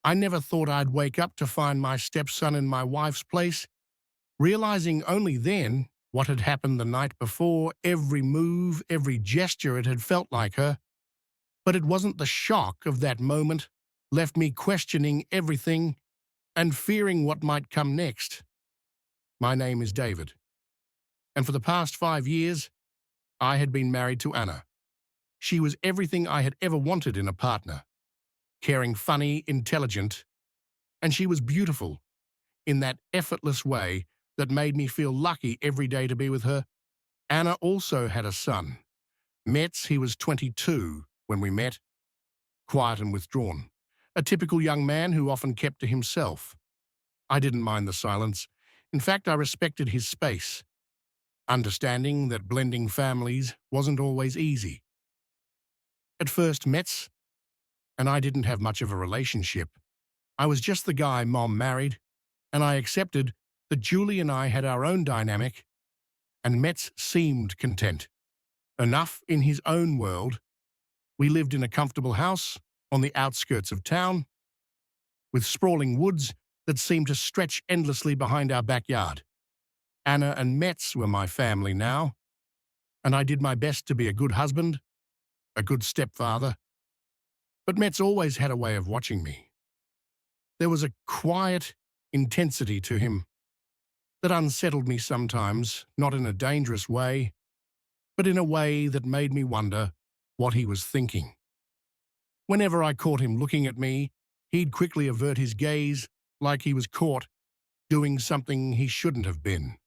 I never thought I'd wake up to find my stepson in my wife's place, realizing only then what had happened the night before. Every move, every gesture, it had felt like her. But it wasn't the shock of that moment left me questioning everything and fearing what might come next. My name is David, and for the past 5 years, I had been married to Anna. She was everything I had ever wanted in a partner. Caring, funny, intelligent, and she was beautiful in that effortless way that made me feel lucky every day to be with her. Anna also had a son. Metz, he was 22 when we met, quiet and withdrawn, a typical young man who often kept to himself. I didn't mind the silence. In fact, I respected his space, understanding that blending families wasn't always easy. At first, Metz and I didn't have much of a relationship. I was just the guy Mom married, and I accepted that Julie and I had our own dynamic, and Metz seemed content. Enough in his own world. We lived in a comfortable house on the outskirts of town, with sprawling woods that seemed to stretch endlessly behind our backyard. Anna and Metz were my family now, and I did my best to be a good husband, a good stepfather. But Metz always had a way of watching me. There was a quiet intensity to him that unsettled me sometimes, not in a dangerous way, but in a way that made me wonder what he was thinking. Whenever I caught him looking at me, he'd quickly avert his gaze like he was caught doing something he shouldn't have been.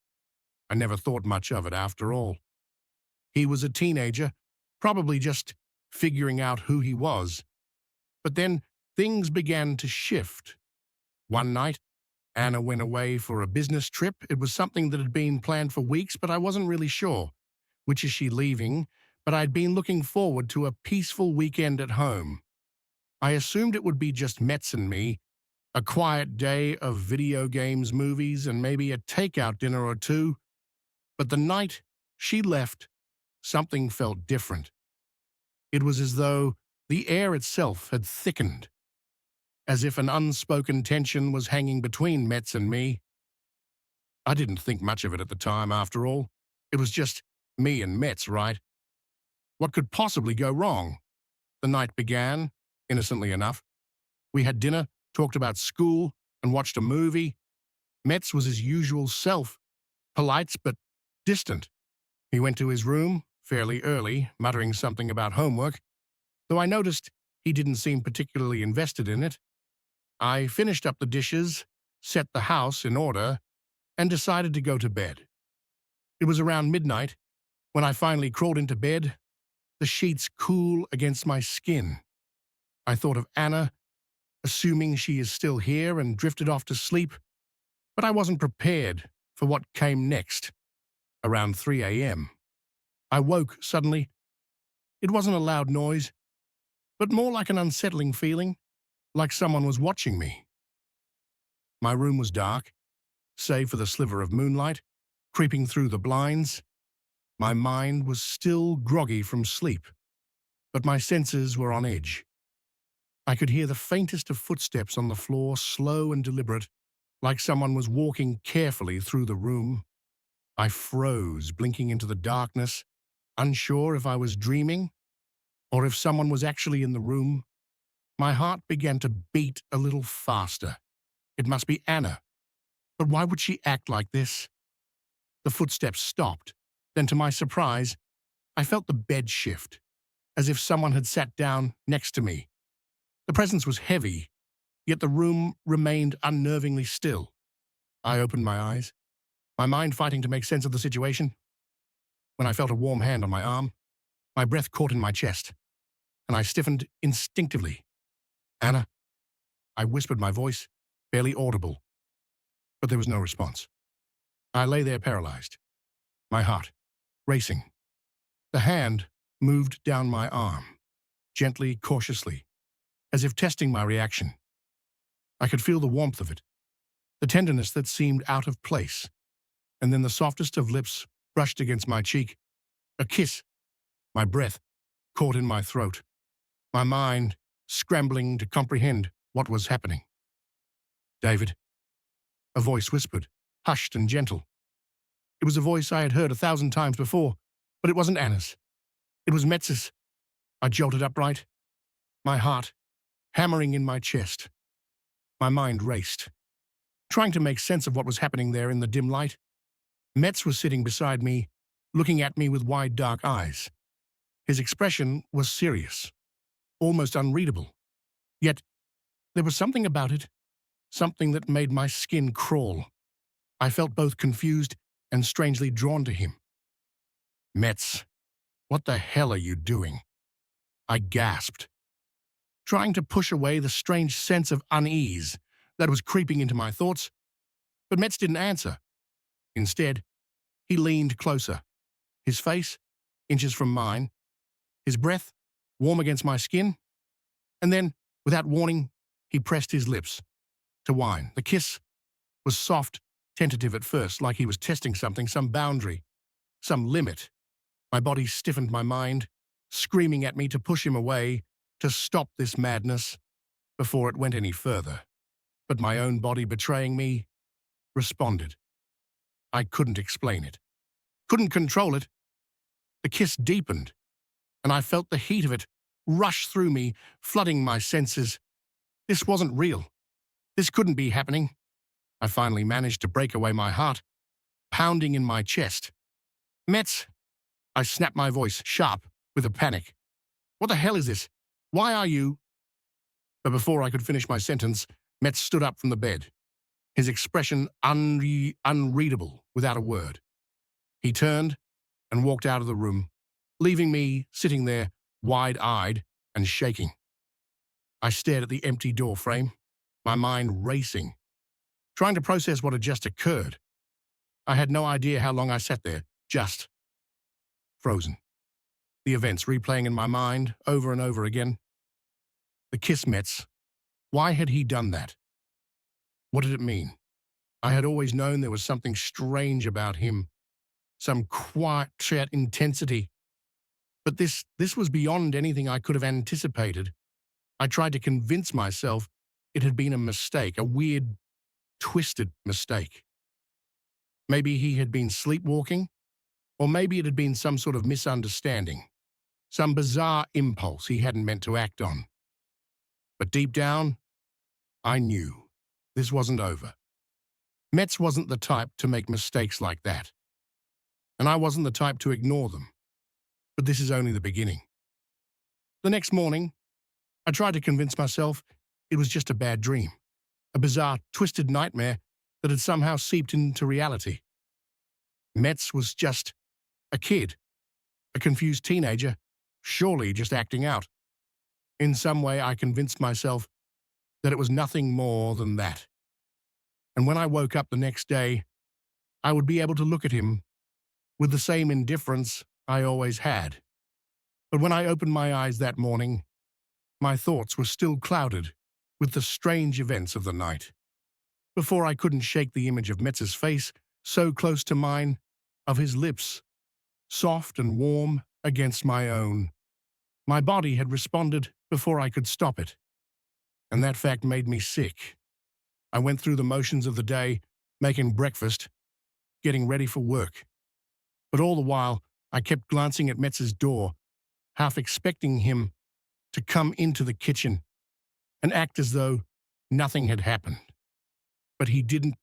I never thought much of it after all. He was a teenager, probably just figuring out who he was. But then things began to shift. One night, Anna went away for a business trip. It was something that had been planned for weeks, but I wasn't really sure which is she leaving, but I'd been looking forward to a peaceful weekend at home. I assumed it would be just Metz and me, a quiet day of video games, movies, and maybe a takeout dinner or two. But the night she left, something felt different. It was as though the air itself had thickened, as if an unspoken tension was hanging between Metz and me. I didn't think much of it at the time, after all. It was just me and Metz, right? What could possibly go wrong? The night began, innocently enough. We had dinner, talked about school, and watched a movie. Metz was his usual self, polite but distant. He went to his room fairly early, muttering something about homework, though I noticed he didn't seem particularly invested in it. I finished up the dishes, set the house in order, and decided to go to bed. It was around midnight when I finally crawled into bed, the sheets cool against my skin. I thought of Anna, assuming she is still here, and drifted off to sleep, but I wasn't prepared for what came next. Around 3 a.m., I woke suddenly. It wasn't a loud noise, but more like an unsettling feeling, like someone was watching me. My room was dark, save for the sliver of moonlight creeping through the blinds. My mind was still groggy from sleep, but my senses were on edge. I could hear the faintest of footsteps on the floor, slow and deliberate, like someone was walking carefully through the room. I froze, blinking into the darkness, unsure if I was dreaming or if someone was actually in the room. My heart began to beat a little faster. It must be Anna. But why would she act like this? The footsteps stopped. Then, to my surprise, I felt the bed shift, as if someone had sat down next to me. The presence was heavy, yet the room remained unnervingly still. I opened my eyes, my mind fighting to make sense of the situation, when I felt a warm hand on my arm. My breath caught in my chest, and I stiffened instinctively. "Anna," I whispered, my voice barely audible, but there was no response. I lay there paralyzed, my heart racing. The hand moved down my arm, gently, cautiously, as if testing my reaction. I could feel the warmth of it, the tenderness that seemed out of place, and then the softest of lips brushed against my cheek. A kiss. My breath caught in my throat, my mind scrambling to comprehend what was happening. "David," a voice whispered, hushed and gentle. It was a voice I had heard 1,000 times before, but it wasn't Anna's. It was Metz's. I jolted upright, my heart hammering in my chest. My mind raced, trying to make sense of what was happening there in the dim light. Metz was sitting beside me, looking at me with wide, dark eyes. His expression was serious, almost unreadable. Yet, there was something about it, something that made my skin crawl. I felt both confused and strangely drawn to him. "Metz, what the hell are you doing?" I gasped, trying to push away the strange sense of unease that was creeping into my thoughts. But Metz didn't answer. Instead, he leaned closer, his face inches from mine, his breath warm against my skin, and then, without warning, he pressed his lips to wine. The kiss was soft, tentative at first, like he was testing something, some boundary, some limit. My body stiffened, my mind screaming at me to push him away, to stop this madness before it went any further. But my own body, betraying me, responded. I couldn't explain it, couldn't control it. The kiss deepened, and I felt the heat of it rush through me, flooding my senses. This wasn't real. This couldn't be happening. I finally managed to break away, my heart pounding in my chest. "Metz," I snapped, my voice sharp with a panic. "What the hell is this? Why are you—" But before I could finish my sentence, Metz stood up from the bed, his expression unreadable without a word. He turned and walked out of the room, leaving me sitting there, wide-eyed and shaking. I stared at the empty door frame, my mind racing, trying to process what had just occurred. I had no idea how long I sat there, just frozen. The events replaying in my mind over and over again. The kiss, Metz. Why had he done that? What did it mean? I had always known there was something strange about him, some quiet intensity. But this was beyond anything I could have anticipated. I tried to convince myself it had been a mistake, a weird, twisted mistake. Maybe he had been sleepwalking, or maybe it had been some sort of misunderstanding, some bizarre impulse he hadn't meant to act on. But deep down, I knew this wasn't over. Metz wasn't the type to make mistakes like that, and I wasn't the type to ignore them. But this is only the beginning. The next morning, I tried to convince myself it was just a bad dream, a bizarre, twisted nightmare that had somehow seeped into reality. Metz was just a kid, a confused teenager, surely just acting out. In some way, I convinced myself that it was nothing more than that. And when I woke up the next day, I would be able to look at him with the same indifference I always had. But when I opened my eyes that morning, my thoughts were still clouded with the strange events of the night. Before I couldn't shake the image of Metz's face so close to mine, of his lips, soft and warm against my own. My body had responded before I could stop it, and that fact made me sick. I went through the motions of the day, making breakfast, getting ready for work. But all the while, I kept glancing at Metz's door, half expecting him to come into the kitchen and act as though nothing had happened. But he didn't.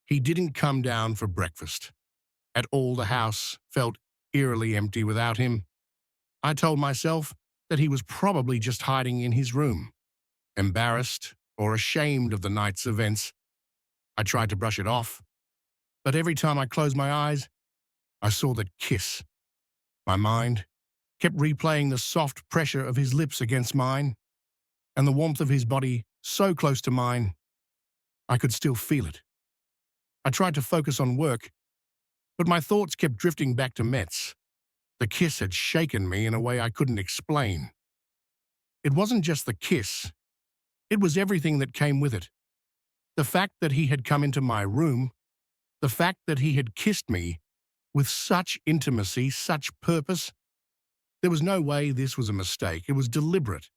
He didn't come down for breakfast. At all, the house felt eerily empty without him. I told myself that he was probably just hiding in his room, embarrassed or ashamed of the night's events. I tried to brush it off, but every time I closed my eyes, I saw that kiss. My mind kept replaying the soft pressure of his lips against mine, and the warmth of his body so close to mine, I could still feel it. I tried to focus on work, but my thoughts kept drifting back to Metz. The kiss had shaken me in a way I couldn't explain. It wasn't just the kiss. It was everything that came with it. The fact that he had come into my room, the fact that he had kissed me with such intimacy, such purpose. There was no way this was a mistake. It was deliberate.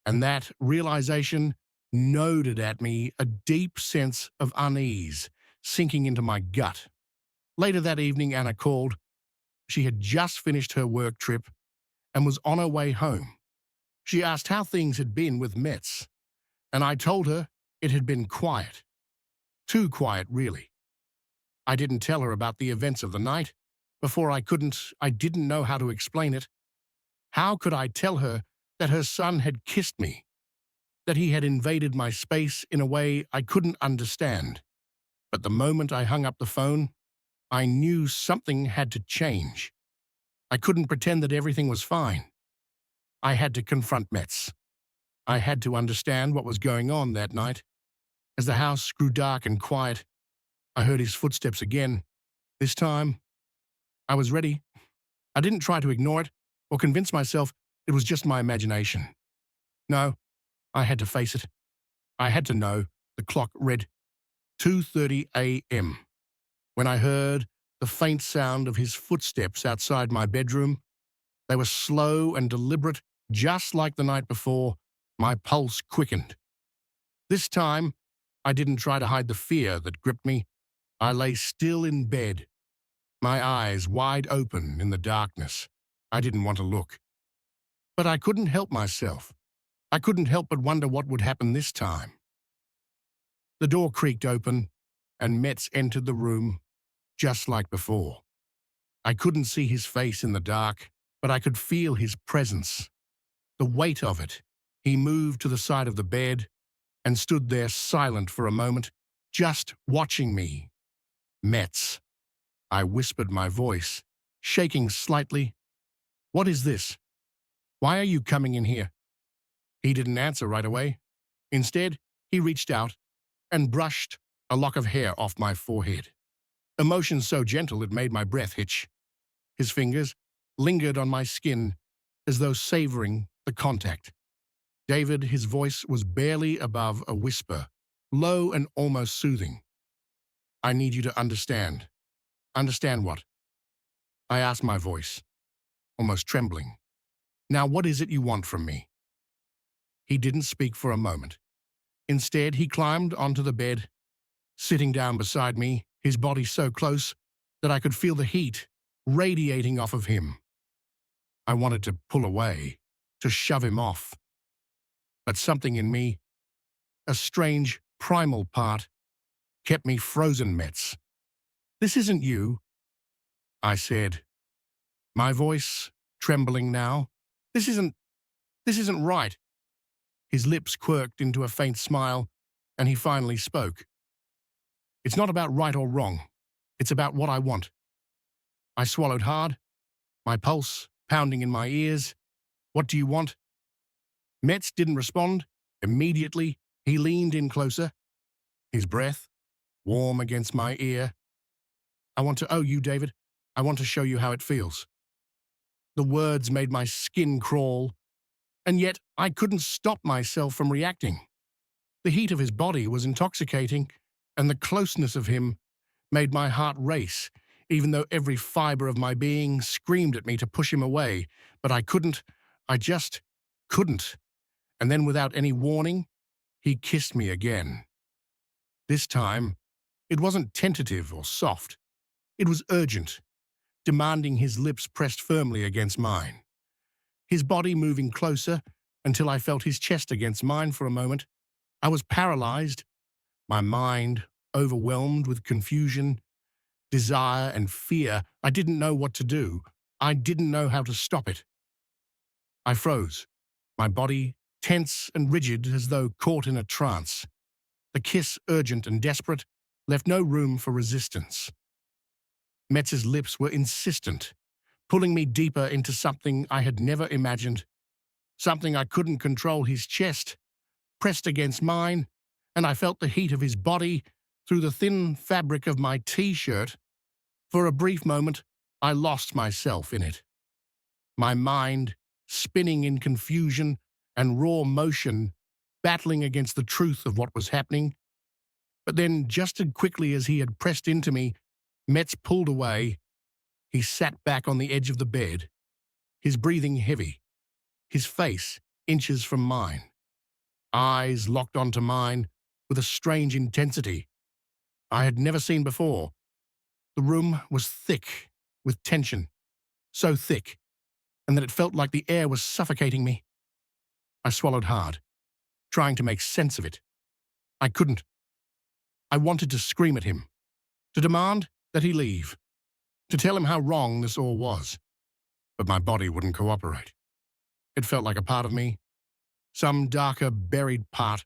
And that realization goaded at me, a deep sense of unease sinking into my gut. Later that evening, Anna called. She had just finished her work trip and was on her way home. She asked how things had been with Metz, and I told her it had been quiet. Too quiet, really. I didn't tell her about the events of the night. I didn't know how to explain it. How could I tell her that her son had kissed me, that he had invaded my space in a way I couldn't understand? But the moment I hung up the phone, I knew something had to change. I couldn't pretend that everything was fine. I had to confront Metz. I had to understand what was going on that night. As the house grew dark and quiet, I heard his footsteps again. This time, I was ready. I didn't try to ignore it or convince myself it was just my imagination. No, I had to face it. I had to know. The clock read 2:30 a.m. when I heard the faint sound of his footsteps outside my bedroom. They were slow and deliberate, just like the night before. My pulse quickened. This time, I didn't try to hide the fear that gripped me. I lay still in bed, my eyes wide open in the darkness. I didn't want to look. But I couldn't help myself. I couldn't help but wonder what would happen this time. The door creaked open, and Metz entered the room, just like before. I couldn't see his face in the dark, but I could feel his presence, the weight of it. He moved to the side of the bed and stood there silent for a moment, just watching me. Metz, I whispered, my voice shaking slightly. What is this? Why are you coming in here? He didn't answer right away. Instead, he reached out and brushed a lock of hair off my forehead. Emotion so gentle it made my breath hitch. His fingers lingered on my skin as though savoring the contact. David, his voice was barely above a whisper, low and almost soothing. I need you to understand. Understand what? I asked, my voice almost trembling. Now, what is it you want from me? He didn't speak for a moment. Instead, he climbed onto the bed, sitting down beside me, his body so close that I could feel the heat radiating off of him. I wanted to pull away, to shove him off. But something in me, a strange, primal part, kept me frozen. Metz. This isn't you, I said, my voice trembling now. This isn't right. His lips quirked into a faint smile, and he finally spoke. It's not about right or wrong. It's about what I want. I swallowed hard, my pulse pounding in my ears. What do you want? Metz didn't respond. Immediately, he leaned in closer, his breath warm against my ear. I want to owe you, David. I want to show you how it feels. The words made my skin crawl, and yet I couldn't stop myself from reacting. The heat of his body was intoxicating, and the closeness of him made my heart race, even though every fiber of my being screamed at me to push him away. But I couldn't. I just couldn't. And then, without any warning, he kissed me again. This time, it wasn't tentative or soft. It was urgent, demanding, his lips pressed firmly against mine, his body moving closer until I felt his chest against mine for a moment. I was paralyzed, my mind overwhelmed with confusion, desire, and fear. I didn't know what to do. I didn't know how to stop it. I froze, my body tense and rigid as though caught in a trance. The kiss, urgent and desperate, left no room for resistance. Metz's lips were insistent, pulling me deeper into something I had never imagined, something I couldn't control. His chest pressed against mine, and I felt the heat of his body through the thin fabric of my t-shirt. For a brief moment, I lost myself in it, my mind spinning in confusion and raw motion, battling against the truth of what was happening. But then, just as quickly as he had pressed into me, Metz pulled away. He sat back on the edge of the bed, his breathing heavy, his face inches from mine. eyes locked onto mine with a strange intensity I had never seen before. The room was thick with tension, so thick, and that it felt like the air was suffocating me. I swallowed hard, trying to make sense of it. I couldn't. I wanted to scream at him, to demand that he leave, to tell him how wrong this all was. But my body wouldn't cooperate. It felt like a part of me, some darker, buried part,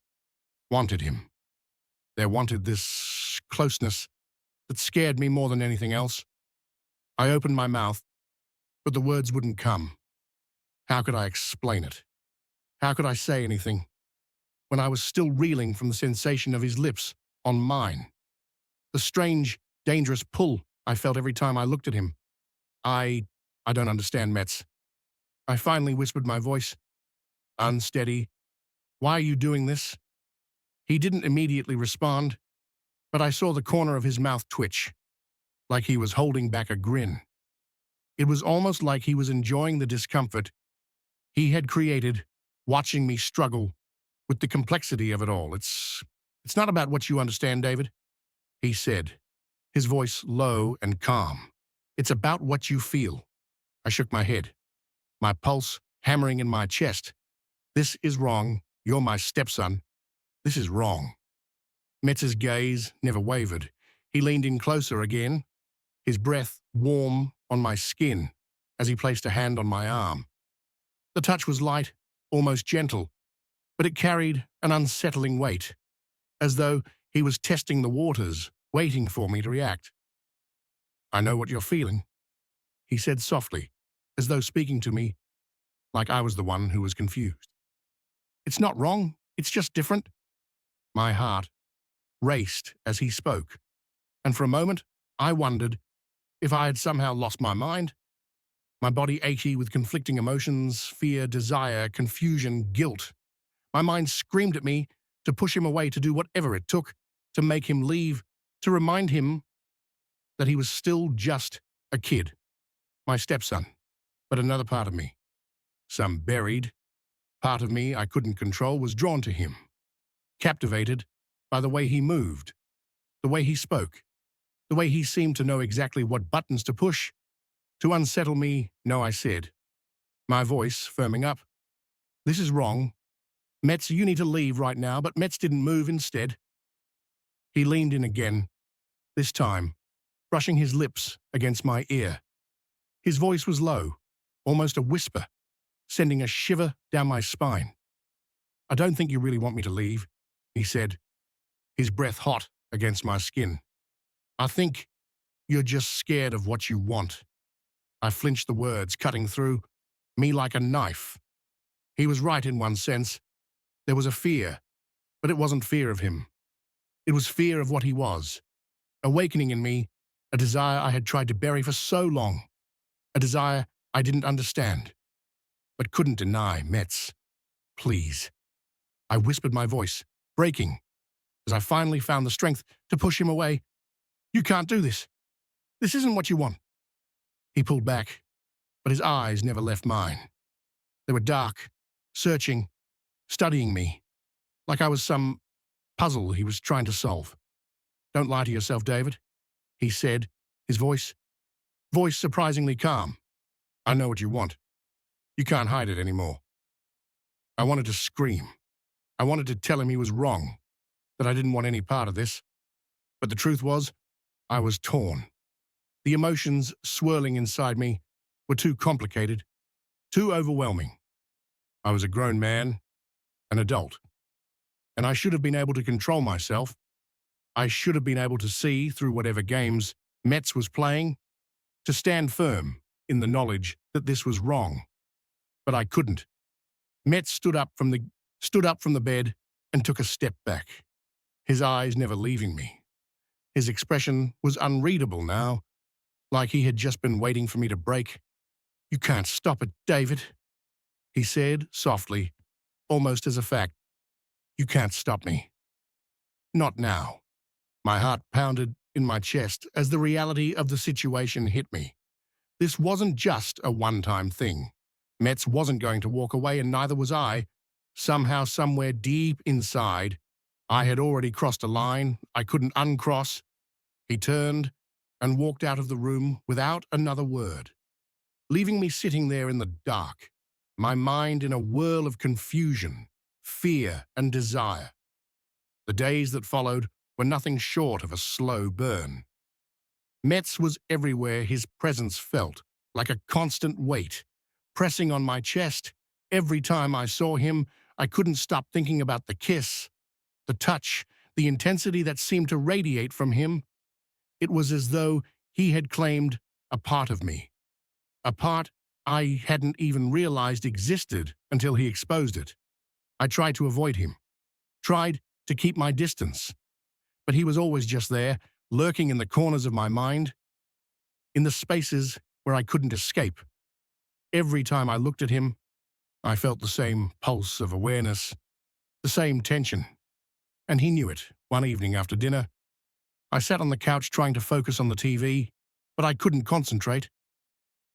wanted him. There wanted this closeness that scared me more than anything else. I opened my mouth, but the words wouldn't come. How could I explain it? How could I say anything when I was still reeling from the sensation of his lips on mine? The strange, dangerous pull I felt every time I looked at him. I don't understand, Metz. I finally whispered, my voice unsteady. Why are you doing this? He didn't immediately respond, but I saw the corner of his mouth twitch, like he was holding back a grin. It was almost like he was enjoying the discomfort he had created, watching me struggle with the complexity of it all. It's not about what you understand, David, he said, his voice low and calm. It's about what you feel. I shook my head, my pulse hammering in my chest. This is wrong. You're my stepson. This is wrong. Metz's gaze never wavered. He leaned in closer again, his breath warm on my skin as he placed a hand on my arm. The touch was light, almost gentle, but it carried an unsettling weight, as though he was testing the waters, waiting for me to react. I know what you're feeling, he said softly, as though speaking to me like I was the one who was confused. It's not wrong, it's just different. My heart raced as he spoke, and for a moment I wondered if I had somehow lost my mind. My body achy with conflicting emotions, fear, desire, confusion, guilt. My mind screamed at me to push him away, to do whatever it took, to make him leave, to remind him that he was still just a kid, my stepson. But another part of me, some buried part of me I couldn't control, was drawn to him, captivated by the way he moved, the way he spoke, the way he seemed to know exactly what buttons to push. To unsettle me, no, I said, my voice firming up. This is wrong. Metz, you need to leave right now, but Metz didn't move instead. He leaned in again, this time, brushing his lips against my ear. His voice was low, almost a whisper, sending a shiver down my spine. I don't think you really want me to leave, he said, his breath hot against my skin. I think you're just scared of what you want. I flinched, the words cutting through me like a knife. He was right in one sense. There was a fear, but it wasn't fear of him. It was fear of what he was, awakening in me a desire I had tried to bury for so long, a desire I didn't understand, but couldn't deny. Metz, please. I whispered, my voice breaking, as I finally found the strength to push him away. You can't do this. This isn't what you want. He pulled back, but his eyes never left mine. They were dark, searching, studying me, like I was some puzzle he was trying to solve. Don't lie to yourself, David, he said, his voice surprisingly calm. I know what you want. You can't hide it anymore. I wanted to scream. I wanted to tell him he was wrong, that I didn't want any part of this. But the truth was, I was torn. The emotions swirling inside me were too complicated, too overwhelming. I was a grown man, an adult, and I should have been able to control myself. I should have been able to see through whatever games Metz was playing, to stand firm in the knowledge that this was wrong. But I couldn't. Metz stood up from the bed and took a step back, his eyes never leaving me. His expression was unreadable now, like he had just been waiting for me to break. You can't stop it, David, he said softly, almost as a fact. You can't stop me. Not now. My heart pounded in my chest as the reality of the situation hit me. This wasn't just a one-time thing. Metz wasn't going to walk away, and neither was I. Somehow, somewhere deep inside, I had already crossed a line I couldn't uncross. He turned and walked out of the room without another word, leaving me sitting there in the dark, my mind in a whirl of confusion, fear, and desire. The days that followed were nothing short of a slow burn. Metz was everywhere his presence felt, like a constant weight, pressing on my chest. Every time I saw him, I couldn't stop thinking about the kiss, the touch, the intensity that seemed to radiate from him. It was as though he had claimed a part of me, a part I hadn't even realized existed until he exposed it. I tried to avoid him, tried to keep my distance, but he was always just there, lurking in the corners of my mind, in the spaces where I couldn't escape. Every time I looked at him, I felt the same pulse of awareness, the same tension, and he knew it. One evening after dinner, I sat on the couch trying to focus on the TV, but I couldn't concentrate.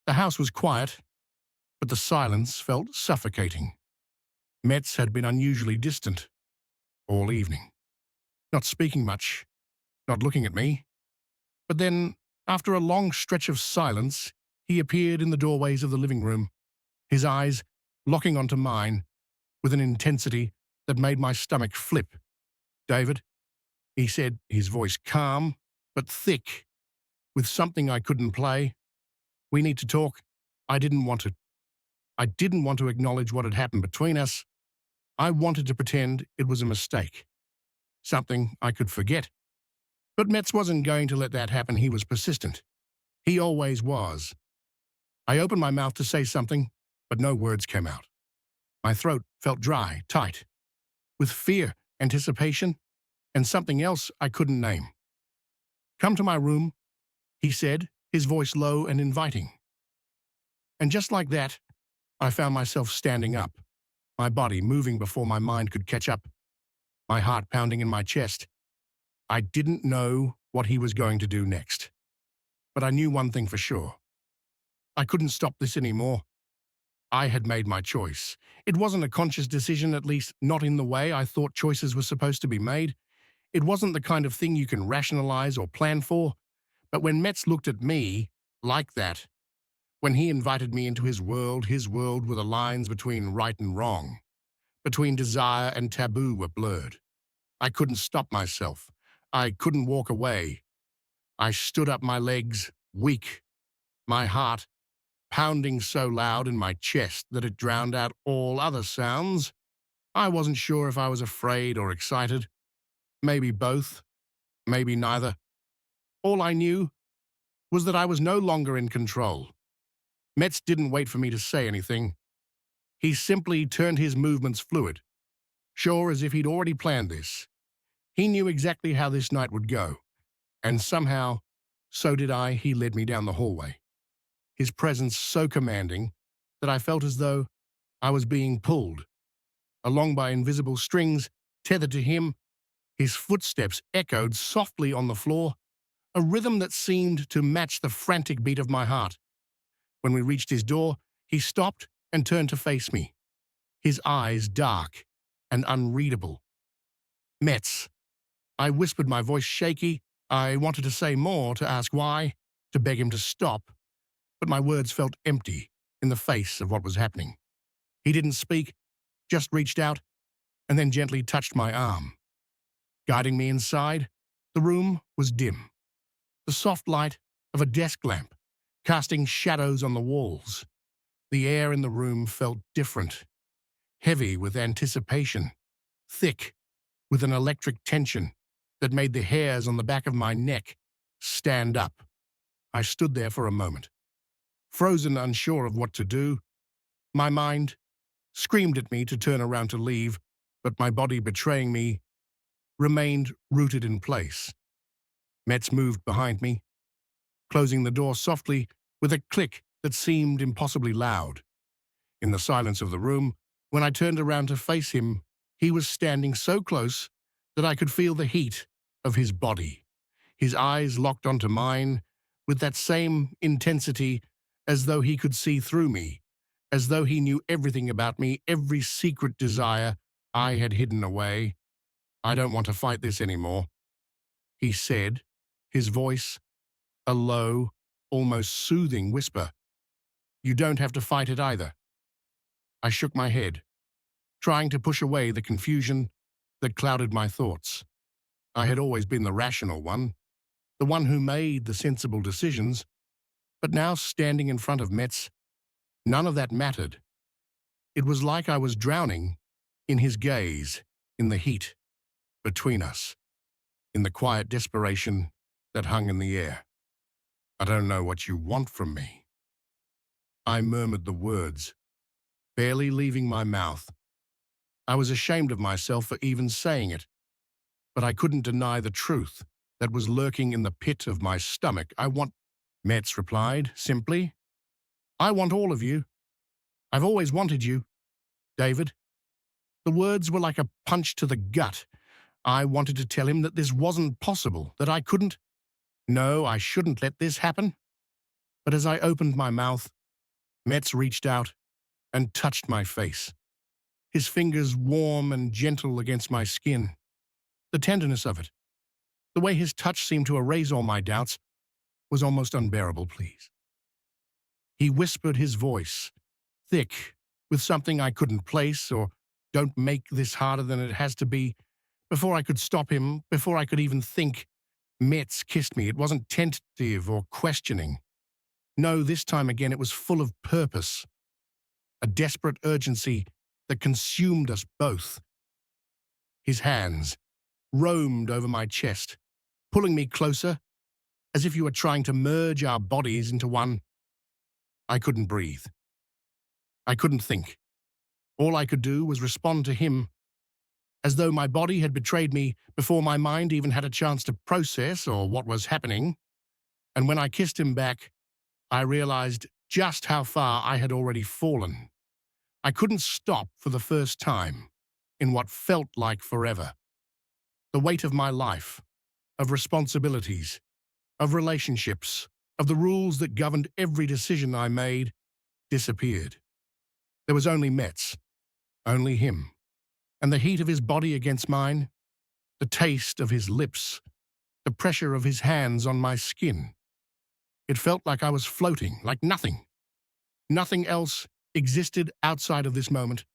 The house was quiet, but the silence felt suffocating. Metz had been unusually distant all evening, not speaking much, not looking at me. But then, after a long stretch of silence, he appeared in the doorways of the living room, his eyes locking onto mine with an intensity that made my stomach flip. "David," he said, his voice calm but thick, with something I couldn't play. "We need to talk." I didn't want to. I didn't want to acknowledge what had happened between us. I wanted to pretend it was a mistake, something I could forget. But Metz wasn't going to let that happen. He was persistent. He always was. I opened my mouth to say something, but no words came out. My throat felt dry, tight, with fear, anticipation, and something else I couldn't name. "Come to my room," he said, his voice low and inviting. And just like that, I found myself standing up, my body moving before my mind could catch up, my heart pounding in my chest. I didn't know what he was going to do next, but I knew one thing for sure. I couldn't stop this anymore. I had made my choice. It wasn't a conscious decision, at least not in the way I thought choices were supposed to be made. It wasn't the kind of thing you can rationalize or plan for. But when Metz looked at me like that, when he invited me into his world where the lines between right and wrong, between desire and taboo were blurred, I couldn't stop myself. I couldn't walk away. I stood up, my legs weak, my heart pounding so loud in my chest that it drowned out all other sounds. I wasn't sure if I was afraid or excited. Maybe both, maybe neither. All I knew was that I was no longer in control. Metz didn't wait for me to say anything. He simply turned his movements fluid, sure as if he'd already planned this. He knew exactly how this night would go, and somehow, so did I. He led me down the hallway, his presence so commanding that I felt as though I was being pulled along by invisible strings tethered to him. His footsteps echoed softly on the floor, a rhythm that seemed to match the frantic beat of my heart. When we reached his door, he stopped and turned to face me, his eyes dark and unreadable. "Metz," I whispered, my voice shaky. I wanted to say more, to ask why, to beg him to stop, but my words felt empty in the face of what was happening. He didn't speak, just reached out and then gently touched my arm, guiding me inside. The room was dim, the soft light of a desk lamp casting shadows on the walls. The air in the room felt different, heavy with anticipation, thick with an electric tension that made the hairs on the back of my neck stand up. I stood there for a moment, frozen, unsure of what to do. My mind screamed at me to turn around to leave, but my body, betraying me, remained rooted in place. Metz moved behind me, closing the door softly with a click that seemed impossibly loud. In the silence of the room, when I turned around to face him, he was standing so close that I could feel the heat of his body, his eyes locked onto mine with that same intensity, as though he could see through me, as though he knew everything about me, every secret desire I had hidden away. "I don't want to fight this anymore," he said, his voice a low, almost soothing whisper. "You don't have to fight it either." I shook my head, trying to push away the confusion that clouded my thoughts. I had always been the rational one, the one who made the sensible decisions, but now standing in front of Metz, none of that mattered. It was like I was drowning in his gaze, in the heat between us, in the quiet desperation that hung in the air. "I don't know what you want from me." I murmured the words, barely leaving my mouth. I was ashamed of myself for even saying it, but I couldn't deny the truth that was lurking in the pit of my stomach. Metz replied, simply. "I want all of you. I've always wanted you, David." The words were like a punch to the gut. I wanted to tell him that this wasn't possible, that I couldn't. No, I shouldn't let this happen. But as I opened my mouth, Metz reached out and touched my face, his fingers warm and gentle against my skin. The tenderness of it, the way his touch seemed to erase all my doubts, was almost unbearable. "Please." He whispered, his voice thick with something I couldn't place, or "Don't make this harder than it has to be." Before I could stop him, before I could even think, Metz kissed me. It wasn't tentative or questioning. No, this time again it was full of purpose, a desperate urgency that consumed us both. His hands roamed over my chest, pulling me closer, as if you were trying to merge our bodies into one. I couldn't breathe. I couldn't think. All I could do was respond to him, as though my body had betrayed me before my mind even had a chance to process or what was happening. And when I kissed him back, I realized just how far I had already fallen. I couldn't stop for the first time in what felt like forever. The weight of my life, of responsibilities, of relationships, of the rules that governed every decision I made, disappeared. There was only Metz, only him, and the heat of his body against mine, the taste of his lips, the pressure of his hands on my skin. It felt like I was floating, like nothing. Nothing else existed outside of this moment.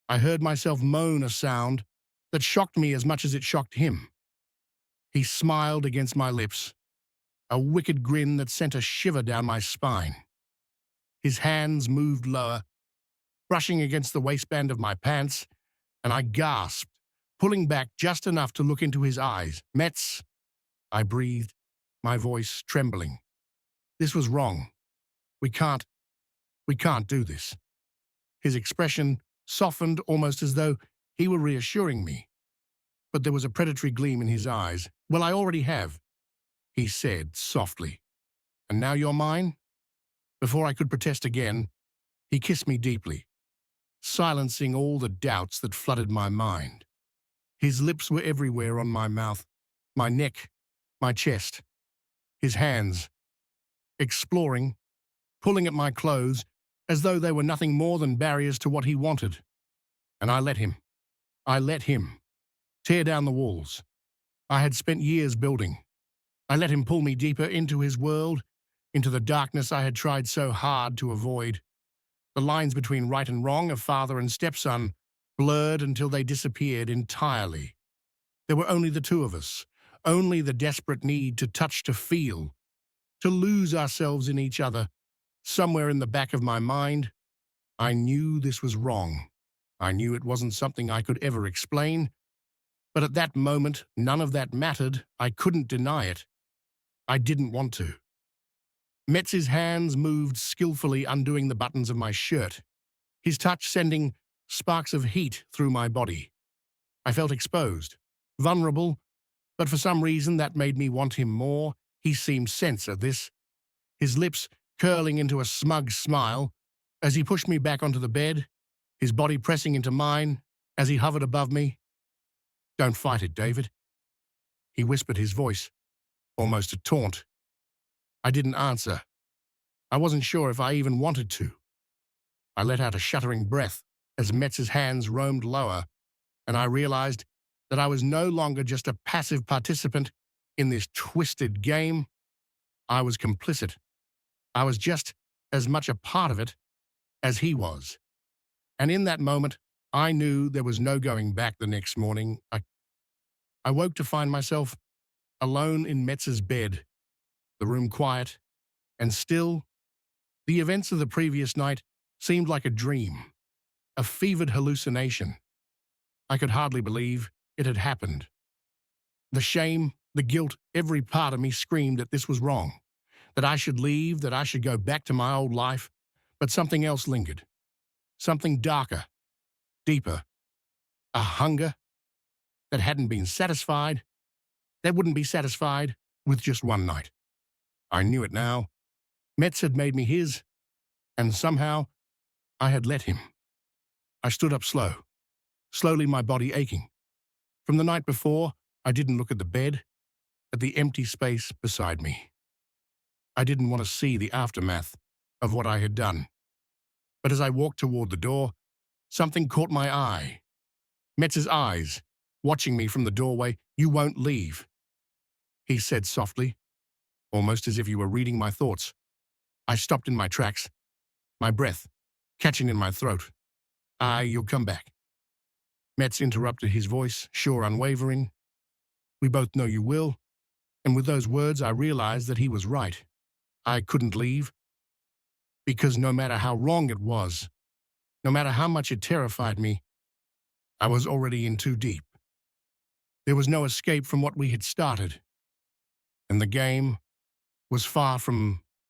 I heard myself moan a sound that shocked me as much as it shocked him. He smiled against my lips, a wicked grin that sent a shiver down my spine. His hands moved lower, brushing against the waistband of my pants, and I gasped, pulling back just enough to look into his eyes. "Metz," I breathed, my voice trembling. "This was wrong. We can't do this." His expression softened almost as though he were reassuring me. But there was a predatory gleam in his eyes. "Well, I already have," he said softly. "And now you're mine?" Before I could protest again, he kissed me deeply, silencing all the doubts that flooded my mind. His lips were everywhere on my mouth, my neck, my chest. His hands, exploring, pulling at my clothes, as though they were nothing more than barriers to what he wanted. And I let him tear down the walls I had spent years building. I let him pull me deeper into his world, into the darkness I had tried so hard to avoid. The lines between right and wrong of father and stepson blurred until they disappeared entirely. There were only the two of us, only the desperate need to touch, to feel, to lose ourselves in each other. Somewhere in the back of my mind, I knew this was wrong. I knew it wasn't something I could ever explain. But at that moment, none of that mattered. I couldn't deny it. I didn't want to. Metz's hands moved skillfully, undoing the buttons of my shirt, his touch sending sparks of heat through my body. I felt exposed, vulnerable, but for some reason that made me want him more. He seemed tense at this, his lips curling into a smug smile as he pushed me back onto the bed, his body pressing into mine as he hovered above me. "Don't fight it, David," he whispered, his voice almost a taunt. I didn't answer. I wasn't sure if I even wanted to. I let out a shuddering breath as Metz's hands roamed lower, and I realized that I was no longer just a passive participant in this twisted game. I was complicit. I was just as much a part of it as he was. And in that moment, I knew there was no going back. The next morning, I woke to find myself alone in Metz's bed, the room quiet and still. The events of the previous night seemed like a dream, a fevered hallucination. I could hardly believe it had happened. The shame, the guilt, every part of me screamed that this was wrong, that I should leave, that I should go back to my old life. But something else lingered, something darker, deeper, a hunger that hadn't been satisfied, that wouldn't be satisfied with just one night. I knew it now. Metz had made me his, and somehow I had let him. I stood up slowly my body aching. From the night before, I didn't look at the bed, at the empty space beside me. I didn't want to see the aftermath of what I had done. But as I walked toward the door, something caught my eye. Metz's eyes, watching me from the doorway. "You won't leave," he said softly, almost as if he were reading my thoughts. I stopped in my tracks, my breath catching in my throat. You'll come back." Metz interrupted, his voice sure, unwavering. "We both know you will." And with those words, I realized that he was right. I couldn't leave, because no matter how wrong it was, no matter how much it terrified me, I was already in too deep. There was no escape from what we had started, and the game was far from